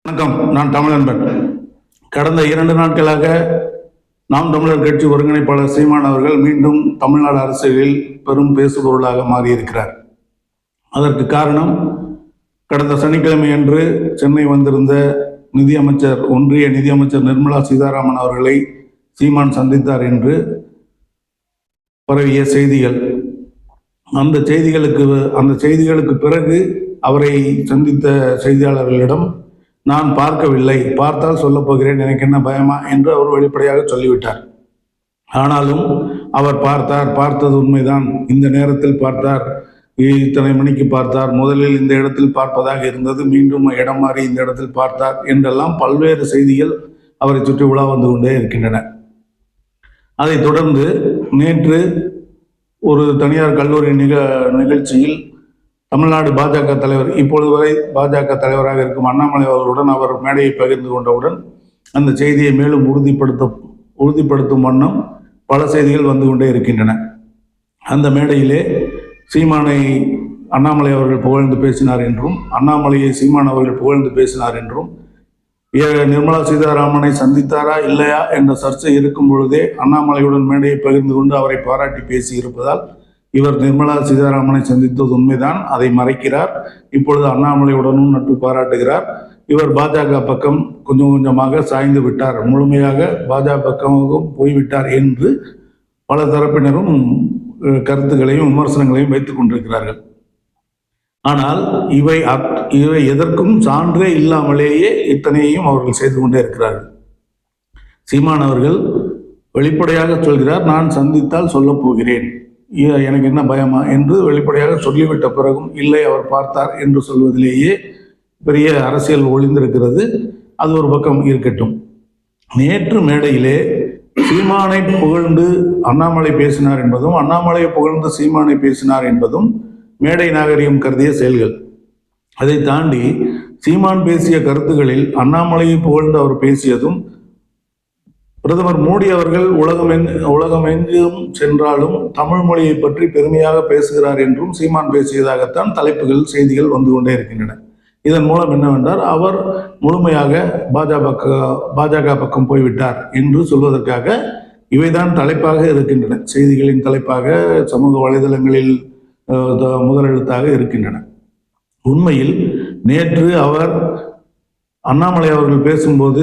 வணக்கம். நான் தமிழன்பன். கடந்த 2 நாட்களாக நாம் தமிழர் கட்சி ஒருங்கிணைப்பாளர் சீமான் அவர்கள் மீண்டும் தமிழ்நாடு அரசியலில் பெரும் பேசுபொருளாக மாறியிருக்கிறார். அதற்கு காரணம், கடந்த சனிக்கிழமை அன்று சென்னை வந்திருந்த ஒன்றிய நிதியமைச்சர் நிர்மலா சீதாராமன் அவர்களை சீமான் சந்தித்தார் என்று பரவிய செய்திகள். அந்த செய்திகளுக்கு பிறகு அவரை சந்தித்த செய்தியாளர்களிடம், நான் பார்க்கவில்லை, பார்த்தால் சொல்லப் போகிறேன், எனக்கு என்ன பயமா என்று அவர் வெளிப்படையாக சொல்லிவிட்டார். ஆனாலும் அவர் பார்த்தது உண்மைதான். இந்த நேரத்தில் பார்த்தார், இத்தனை மணிக்கு பார்த்தார், முதலில் இந்த இடத்தில் பார்ப்பதாக இருந்தது, மீண்டும் இடம் மாறி இந்த இடத்தில் பார்த்தார் என்றெல்லாம் பல்வேறு செய்திகள் அவரை சுற்றி உலா வந்து கொண்டே இருக்கின்றன. அதைத் தொடர்ந்து நேற்று ஒரு தனியார் கல்லூரி நிகழ்ச்சியில் தமிழ்நாடு பாஜக தலைவர், இப்பொழுது வரை பாஜக தலைவராக இருக்கும் அண்ணாமலை அவர்களுடன் அவர் மேடையை பகிர்ந்து கொண்டவுடன் அந்த செய்தியை மேலும் உறுதிப்படுத்தும் வண்ணம் பல செய்திகள் வந்து கொண்டே இருக்கின்றன. அந்த மேடையிலே சீமானை அண்ணாமலை அவர்கள் புகழ்ந்து பேசினார் என்றும், அண்ணாமலையை சீமான் அவர்கள் புகழ்ந்து பேசினார் என்றும், நிர்மலா சீதாராமனை சந்தித்தாரா இல்லையா என்ற சர்ச்சை இருக்கும் பொழுதே அண்ணாமலையுடன் மேடையை பகிர்ந்து கொண்டு அவரை பாராட்டி பேசி இருப்பதால் இவர் நிர்மலா சீதாராமனை சந்தித்தது உண்மைதான், அதை மறைக்கிறார். இப்பொழுது அண்ணாமலையுடனும் நட்பு பாராட்டுகிறார். இவர் பாஜக பக்கம் கொஞ்சம் கொஞ்சமாக சாய்ந்து விட்டார், முழுமையாக பாஜக பக்கமும் போய்விட்டார் என்று பல தரப்பினரும் கருத்துக்களையும் விமர்சனங்களையும் வைத்துக் கொண்டிருக்கிறார்கள். ஆனால் இவை எதற்கும் சான்றே இல்லாமலேயே இத்தனையையும் அவர்கள் செய்து கொண்டே இருக்கிறார்கள். சீமான் அவர்கள் வெளிப்படையாக சொல்கிறார், நான் சந்தித்தால் சொல்லப் போகிறேன், எனக்கு என்ன பயமா என்று வெளிப்படையாக சொல்லிவிட்ட பிறகும் இல்லை, அவர் பார்த்தார் என்று சொல்வதிலேயே பெரிய அரசியல் ஒளிந்திருக்கிறது. அது ஒரு பக்கம் இருக்கட்டும். நேற்று மேடையிலே சீமானை புகழ்ந்து அண்ணாமலை பேசினார் என்பதும், அண்ணாமலையை புகழ்ந்து சீமானை பேசினார் என்பதும் மேடை நாகரிகம் கருதிய செயல்கள். அதை தாண்டி சீமான் பேசிய கருத்துகளில் அண்ணாமலையை புகழ்ந்து அவர் பேசியதும், பிரதமர் மோடி அவர்கள் உலகமெங்கும் சென்றாலும் தமிழ் மொழியை பற்றி பெருமையாக பேசுகிறார் என்றும் சீமான் பேசியதாகத்தான் தலைப்புகள், செய்திகள் வந்து கொண்டே இருக்கின்றன. இதன் மூலம் என்னவென்றால், அவர் முழுமையாக பாஜக பக்கம் போய்விட்டார் என்று சொல்வதற்காக இவைதான் தலைப்பாக இருக்கின்றன, செய்திகளின் தலைப்பாக சமூக வலைதளங்களில் முதலெழுத்தாக இருக்கின்றன. உண்மையில் நேற்று அண்ணாமலை அவர்கள் பேசும்போது,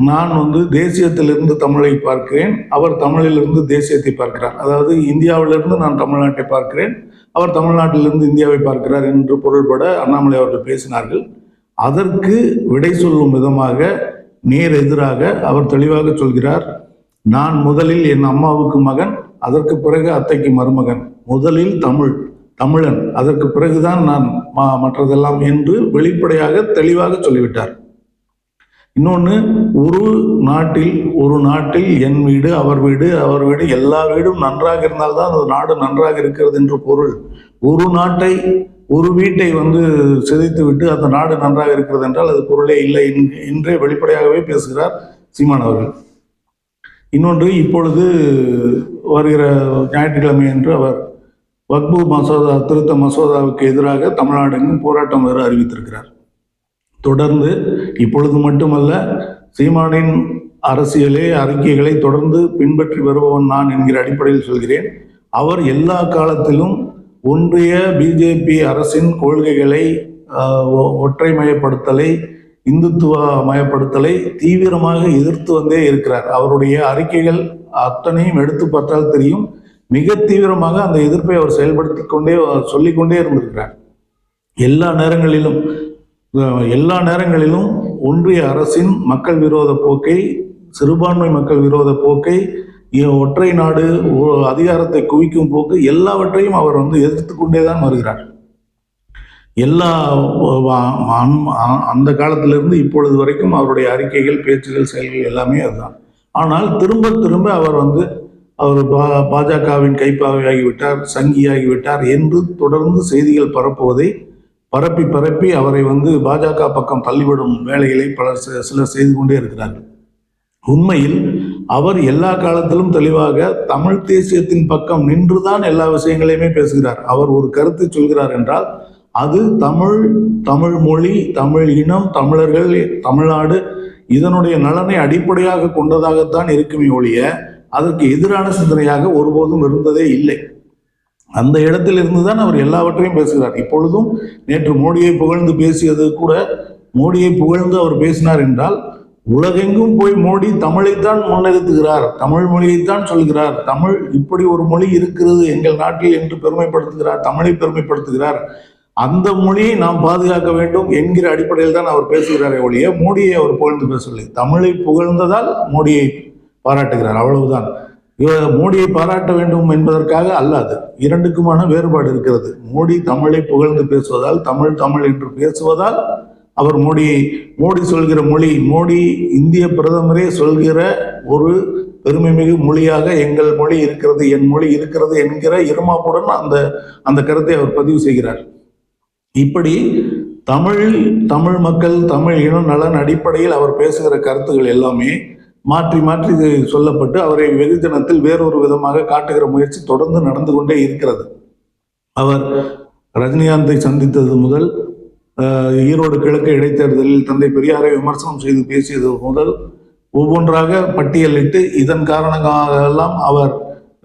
நான் தேசியத்திலிருந்து தமிழை பார்க்கிறேன், அவர் தமிழிலிருந்து தேசியத்தை பார்க்கிறார், அதாவது இந்தியாவிலிருந்து நான் தமிழ்நாட்டை பார்க்கிறேன், அவர் தமிழ்நாட்டிலிருந்து இந்தியாவை பார்க்கிறார் என்று பொருள்பட அண்ணாமலை அவர்கள் பேசினார்கள். அதற்கு விடை சொல்லும் விதமாக நேர் எதிராக அவர் தெளிவாக சொல்கிறார், நான் முதலில் என் அம்மாவுக்கு மகன், அதற்கு பிறகு அத்தைக்கு மருமகன், முதலில் தமிழன், அதற்கு பிறகுதான் நான் மற்றதெல்லாம் என்று வெளிப்படையாக தெளிவாக சொல்லிவிட்டார். இன்னொன்று, ஒரு நாட்டில் என் வீடு, அவர் வீடு, எல்லா வீடும் நன்றாக இருந்தால்தான் அந்த நாடு நன்றாக இருக்கிறது என்று பொருள். ஒரு வீட்டை சிதைத்து விட்டு அந்த நாடு நன்றாக இருக்கிறது என்றால் அது பொருளே இல்லை என்றே வெளிப்படையாகவே பேசுகிறார் சீமான் அவர்கள். இன்னொன்று, இப்பொழுது வருகிற ஞாயிற்றுக்கிழமை என்று அவர் வக்பு திருத்த மசோதாவுக்கு எதிராக தமிழ்நாடெங்கும் போராட்டம் வேறு அறிவித்திருக்கிறார். தொடர்ந்து இப்பொழுது மட்டுமல்ல, சீமானின் அறிக்கைகளை தொடர்ந்து பின்பற்றி வருபவன் நான் என்கிற அடிப்படையில் சொல்கிறேன். அவர் எல்லா காலத்திலும் ஒன்றிய பிஜேபி அரசின் கொள்கைகளை, ஒற்றைமயப்படுத்தலை, இந்துத்துவ மயப்படுத்தலை தீவிரமாக எதிர்த்து வந்தே இருக்கிறார். அவருடைய அறிக்கைகள் அத்தனையும் எடுத்து பார்த்தால் தெரியும், மிக தீவிரமாக அந்த எதிர்ப்பை அவர் சொல்லிக்கொண்டே இருந்திருக்கிறார். எல்லா நேரங்களிலும் ஒன்றிய அரசின் மக்கள் விரோத போக்கை, சிறுபான்மை மக்கள் விரோத போக்கை, ஒற்றை நாடு அதிகாரத்தை குவிக்கும் போக்கு, எல்லாவற்றையும் அவர் எதிர்த்து கொண்டேதான் வருகிறார். அந்த காலத்திலிருந்து இப்பொழுது வரைக்கும் அவருடைய அறிக்கைகள், பேச்சுகள், செயல்கள் எல்லாமே அதுதான். ஆனால் திரும்ப அவர் பாஜகவின் கைப்பாவையாகிவிட்டார், சங்கியாகிவிட்டார் என்று தொடர்ந்து செய்திகள் பரப்புவதை பரப்பி அவரை பாஜக பக்கம் தள்ளிவிடும் வேலைகளை சிலர் செய்து கொண்டே இருக்கிறார்கள். உண்மையில் அவர் எல்லா காலத்திலும் தெளிவாக தமிழ் தேசியத்தின் பக்கம் நின்றுதான் எல்லா விஷயங்களையுமே பேசுகிறார். அவர் ஒரு கருத்தை சொல்கிறார் என்றால் அது தமிழ், தமிழ் மொழி, தமிழ் இனம், தமிழர்கள், தமிழ்நாடு இதனுடைய நலனை அடிப்படையாக கொண்டதாகத்தான் இருக்குமே ஒழிய அதற்கு எதிரான சிந்தனையாக ஒருபோதும் இருந்ததே இல்லை. அந்த இடத்தில் இருந்துதான் அவர் எல்லாவற்றையும் பேசுகிறார். இப்பொழுதும் நேற்று மோடியை புகழ்ந்து பேசியது கூட, மோடியை புகழ்ந்து அவர் பேசினார் என்றால் உலகெங்கும் போய் மோடி தமிழைத்தான் முன்னிறுத்துகிறார், தமிழ் மொழியைத்தான் சொல்கிறார், தமிழ் இப்படி ஒரு மொழி இருக்கிறது எங்கள் நாட்டில் என்று பெருமைப்படுத்துகிறார், தமிழை பெருமைப்படுத்துகிறார். அந்த மொழியை நாம் பாதுகாக்க வேண்டும் என்கிற அடிப்படையில் தான் அவர் பேசுகிறாரே ஒழிய மோடியை அவர் புகழ்ந்து பேசவில்லை. தமிழை புகழ்ந்ததால் மோடியை பாராட்டுகிறார், அவ்வளவுதான். மோடியை பாராட்ட வேண்டும் என்பதற்காக அல்லாது, இரண்டுக்குமான வேறுபாடு இருக்கிறது. மோடி தமிழை புகழ்ந்து பேசுவதால், தமிழ் தமிழ் என்று பேசுவதால் அவர் மோடி சொல்கிற மொழி, மோடி இந்திய பிரதமரே சொல்கிற ஒரு பெருமைமிகு மொழியாக எங்கள் மொழி இருக்கிறது, என் மொழி இருக்கிறது என்கிற இருமாப்புடன் அந்த கருத்தை அவர் பதிவு செய்கிறார். இப்படி தமிழ் மக்கள், தமிழ் இன நலன் அடிப்படையில் அவர் பேசுகிற கருத்துக்கள் எல்லாமே மாற்றி மாற்றி சொல்லப்பட்டு அவரை வெகுஜனத்தில் வேறொரு விதமாக காட்டுகிற முயற்சி தொடர்ந்து நடந்து கொண்டே இருக்கிறது. அவர் ரஜினிகாந்தை சந்தித்தது முதல், ஈரோடு கிழக்கு இடைத்தேர்தலில் தந்தை பெரியாரை விமர்சனம் செய்து பேசியது முதல் ஒவ்வொன்றாக பட்டியலிட்டு இதன் காரணமாக எல்லாம் அவர்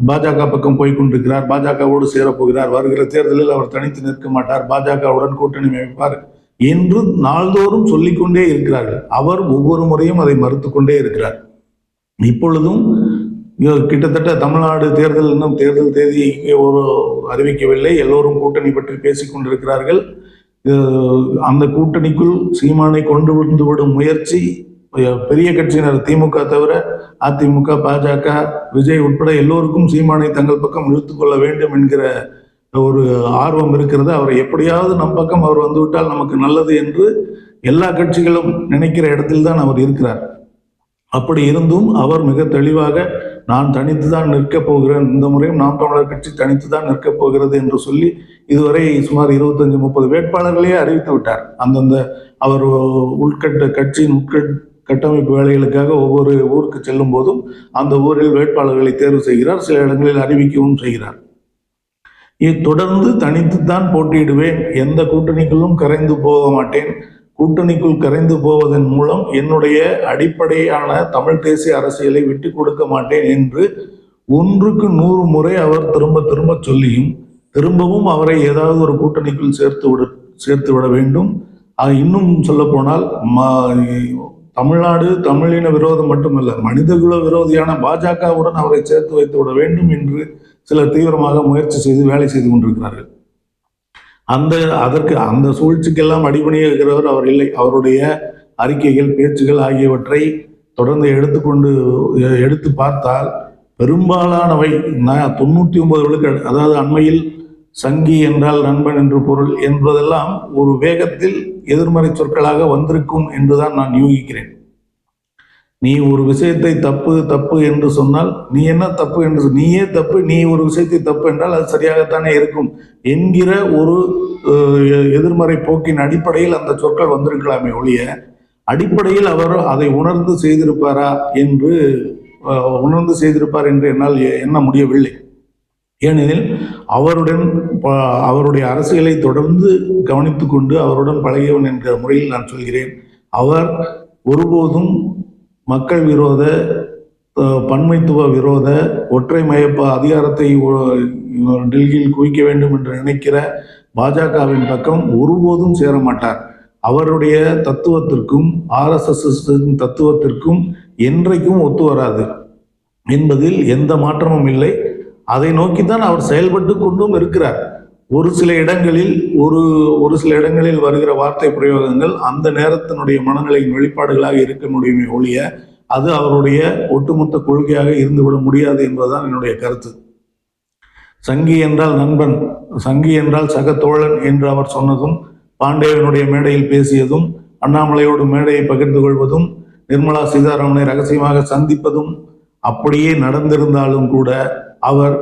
பாஜக பக்கம் போய்கொண்டிருக்கிறார், பாஜகவோடு சேரப்போகிறார், வருகிற தேர்தலில் அவர் தனித்து நிற்க மாட்டார், பாஜகவுடன் கூட்டணி அமைப்பார் என்று நாள்தோறும் சொல்லிக்கொண்டே இருக்கிறார்கள். அவர் ஒவ்வொரு முறையும் அதை மறுத்து கொண்டே இருக்கிறார். இப்பொழுதும் கிட்டத்தட்ட தமிழ்நாடு தேர்தல் இன்னும் தேர்தல் தேதி ஒரு அறிவிக்கவில்லை, எல்லோரும் கூட்டணி பற்றி பேசிக் கொண்டிருக்கிறார்கள். அந்த கூட்டணிக்குள் சீமானை கொண்டு வந்துவிடும் முயற்சி பெரிய கட்சியினர் திமுக தவிர அதிமுக, பாஜக, விஜய் உட்பட எல்லோருக்கும் சீமானை தங்கள் பக்கம் இழுத்துக்கொள்ள வேண்டும் என்கிற ஒரு ஆர்வம் இருக்கிறது. அவரை எப்படியாவது நம் பக்கம் அவர் வந்துவிட்டால் நமக்கு நல்லது என்று எல்லா கட்சிகளும் நினைக்கிற இடத்தில் தான் அவர் இருக்கிறார். அப்படி இருந்தும் அவர் மிக தெளிவாக நான் தனித்து தான் நிற்கப் போகிறேன், இந்த முறையும் நாம் தமிழர் கட்சி தனித்து தான் நிற்கப் போகிறது என்று சொல்லி இதுவரை சுமார் 25-30 வேட்பாளர்களையே அறிவித்து விட்டார். அந்தந்த அவர் கட்சியின் கட்டமைப்பு வேலைகளுக்காக ஒவ்வொரு ஊருக்கு செல்லும் போதும் அந்த ஊரில் வேட்பாளர்களை தேர்வு செய்கிறார், சில இடங்களில் அறிவிக்கவும் செய்கிறார். தொடர்ந்து தனித்துத்தான் போட்டியிடுவேன், எந்த கூட்டணிக்குள்ளும் கரைந்து போக மாட்டேன், கூட்டணிக்குள் கரைந்து போவதன் மூலம் என்னுடைய அடிப்படையான தமிழ் தேசிய அரசியலை விட்டு கொடுக்க மாட்டேன் என்று 100க்கு 100 முறை அவர் திரும்ப திரும்ப சொல்லியும் திரும்பவும் அவரை ஏதாவது ஒரு கூட்டணிக்குள் சேர்த்து விட வேண்டும். இன்னும் சொல்ல போனால் தமிழ்நாடு தமிழின விரோதம் மட்டுமல்ல, மனிதகுல விரோதியான பாஜகவுடன் அவரை சேர்த்து வைத்து விட வேண்டும் என்று சிலர் தீவிரமாக முயற்சி செய்து வேலை செய்து கொண்டிருக்கிறார்கள். அந்த சூழ்ச்சிக்கெல்லாம் அடிபணியிருக்கிறவர் அவர் இல்லை. அவருடைய அறிக்கைகள், பேச்சுகள் ஆகியவற்றை தொடர்ந்து எடுத்து பார்த்தால் பெரும்பாலானவை 99%, அதாவது அண்மையில் சங்கி என்றால் நண்பன் என்று பொருள் என்பதெல்லாம் ஒரு வேகத்தில் எதிர்மறை சொற்களாக வந்திருக்கும் என்றுதான் நான் யூகிக்கிறேன். நீ ஒரு விஷயத்தை தப்பு என்று சொன்னால் நீ என்ன தப்பு என்று நீயே தப்பு, நீ ஒரு விஷயத்தை தப்பு என்றால் அது சரியாகத்தானே இருக்கும் என்கிற ஒரு எதிர்மறை போக்கின் அடிப்படையில் அந்த சொற்கள் வந்திருக்கலாமே ஒழிய அடிப்படையில் அவர் அதை உணர்ந்து செய்திருப்பார் என்று என்னால் எண்ண முடியவில்லை. ஏனெனில் அவருடைய அரசியலை தொடர்ந்து கவனித்து கொண்டு அவருடன் பழகியவன் என்கிற முறையில் நான் சொல்கிறேன். அவர் ஒருபோதும் மக்கள் விரோத, பன்மைத்துவ விரோத, ஒற்றை மயப்ப அதிகாரத்தை டெல்லியில் குவிக்க வேண்டும் என்று நினைக்கிற பாஜகவின் பக்கம் ஒருபோதும் சேர மாட்டார். அவருடைய தத்துவத்திற்கும் RSS தத்துவத்திற்கும் என்றைக்கும் ஒத்து வராது என்பதில் எந்த மாற்றமும் இல்லை. அதை நோக்கித்தான் அவர் செயல்பட்டு கொண்டும் இருக்கிறார். ஒரு சில இடங்களில் வருகிற வார்த்தை பிரயோகங்கள் அந்த நேரத்தினுடைய மனநிலையின் வெளிப்பாடுகளாக இருக்க முடியுமே ஒழிய அது அவருடைய ஒட்டுமொத்த கொள்கையாக இருந்துவிட முடியாது என்பதுதான் என்னுடைய கருத்து. சங்கி என்றால் நண்பன், சங்கி என்றால் சக தோழன் என்று அவர் சொன்னதும், பாண்டேவனுடைய மேடையில் பேசியதும், அண்ணாமலையோடு மேடையை பகிர்ந்து கொள்வதும், நிர்மலா சீதாராமனை ரகசியமாக சந்திப்பதும் அப்படியே நடந்திருந்தாலும் கூட அவர்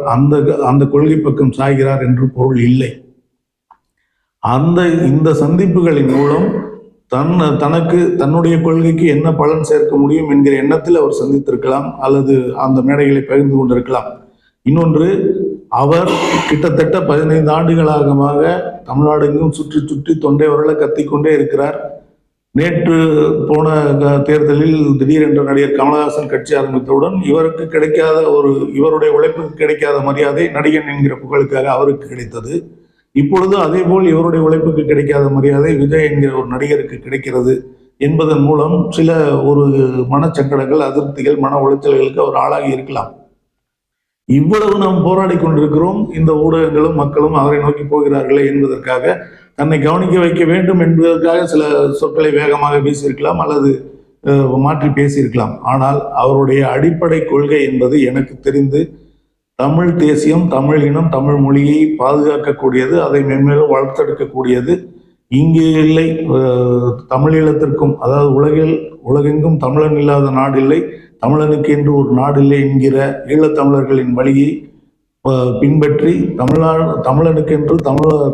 அந்த கொள்கை பக்கம் சாய்கிறார் என்று பொருள் இல்லை. இந்த சந்திப்புகளின் மூலம் தன்னுடைய கொள்கைக்கு என்ன பலன் சேர்க்க முடியும் என்கிற எண்ணத்தில் அவர் சந்தித்திருக்கலாம் அல்லது அந்த மேடைகளை பகிர்ந்து கொண்டிருக்கலாம். இன்னொன்று, அவர் கிட்டத்தட்ட 15 ஆண்டுகளாக தமிழ்நாடு எங்கும் சுற்றி சுற்றி தொண்டை வரல கத்திக்கொண்டே இருக்கிறார். நேற்று போன தேர்தலில் திடீரென்று நடிகர் கமலஹாசன் கட்சி ஆரம்பித்தவுடன் இவருக்கு கிடைக்காத இவருடைய உழைப்புக்கு கிடைக்காத மரியாதை நடிகன் என்கிற புகழுக்காக அவருக்கு கிடைத்தது. இப்பொழுது அதே போல் இவருடைய உழைப்புக்கு கிடைக்காத மரியாதை விஜய் என்கிற ஒரு நடிகருக்கு கிடைக்கிறது என்பதன் மூலம் சில மனச்சங்கடங்கள், அதிருப்திகள், மன உளைச்சல்களுக்கு அவர் ஆளாகி இருக்கலாம். இவ்வளவு நாம் போராடி கொண்டிருக்கிறோம். இந்த ஊடகங்களும் மக்களும் அவரை நோக்கி போகிறார்களே என்பதற்காக, தன்னை கவனிக்க வைக்க வேண்டும் என்பதற்காக சில சொற்களை வேகமாக பேசியிருக்கலாம் அல்லது மாற்றி பேசியிருக்கலாம். ஆனால் அவருடைய அடிப்படை கொள்கை என்பது எனக்கு தெரிந்து தமிழ் தேசியம், தமிழ் இனம், தமிழ் மொழியை பாதுகாக்கக்கூடியது, அதை மென்மேலும் வளர்த்தெடுக்கக்கூடியது. இங்கு இல்லை தமிழீழத்திற்கும், அதாவது உலகெங்கும் தமிழன் இல்லாத நாடு இல்லை, தமிழனுக்கு என்று ஒரு நாடு இல்லை என்கிற ஈழத்தமிழர்களின் வழியை பின்பற்றி தமிழனுக்கென்று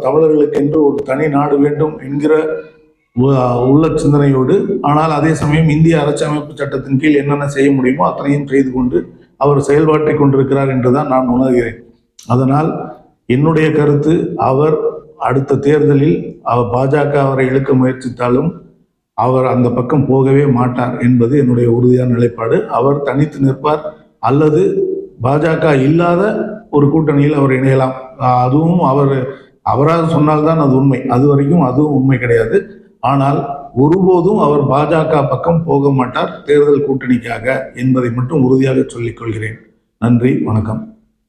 தமிழர்களுக்கென்று ஒரு தனி நாடு வேண்டும் என்கிற உள்ள சிந்தனையோடு, ஆனால் அதே சமயம் இந்திய அரசியலமைப்பு சட்டத்தின் கீழ் என்னென்ன செய்ய முடியுமோ அத்தனையும் செய்து கொண்டு அவர் செயல்பாட்டை கொண்டிருக்கிறார் என்றுதான் நான் உணர்கிறேன். அதனால் என்னுடைய கருத்து, அவர் அடுத்த தேர்தலில் பாஜக அவரை இழுக்க முயற்சித்தாலும் அவர் அந்த பக்கம் போகவே மாட்டார் என்பது என்னுடைய உறுதியான நிலைப்பாடு. அவர் தனித்து நிற்பார் அல்லது பாஜக இல்லாத ஒரு கூட்டணியில் அவர் இணையலாம். அதுவும் அவராக சொன்னால்தான் அது உண்மை. அது வரைக்கும் அதுவும் உண்மை கிடையாது. ஆனால் ஒருபோதும் அவர் பாஜக பக்கம் போக மாட்டார் தேர்தல் கூட்டணிக்காக என்பதை மட்டும் உறுதியாக சொல்லிக் கொள்கிறேன். நன்றி, வணக்கம்.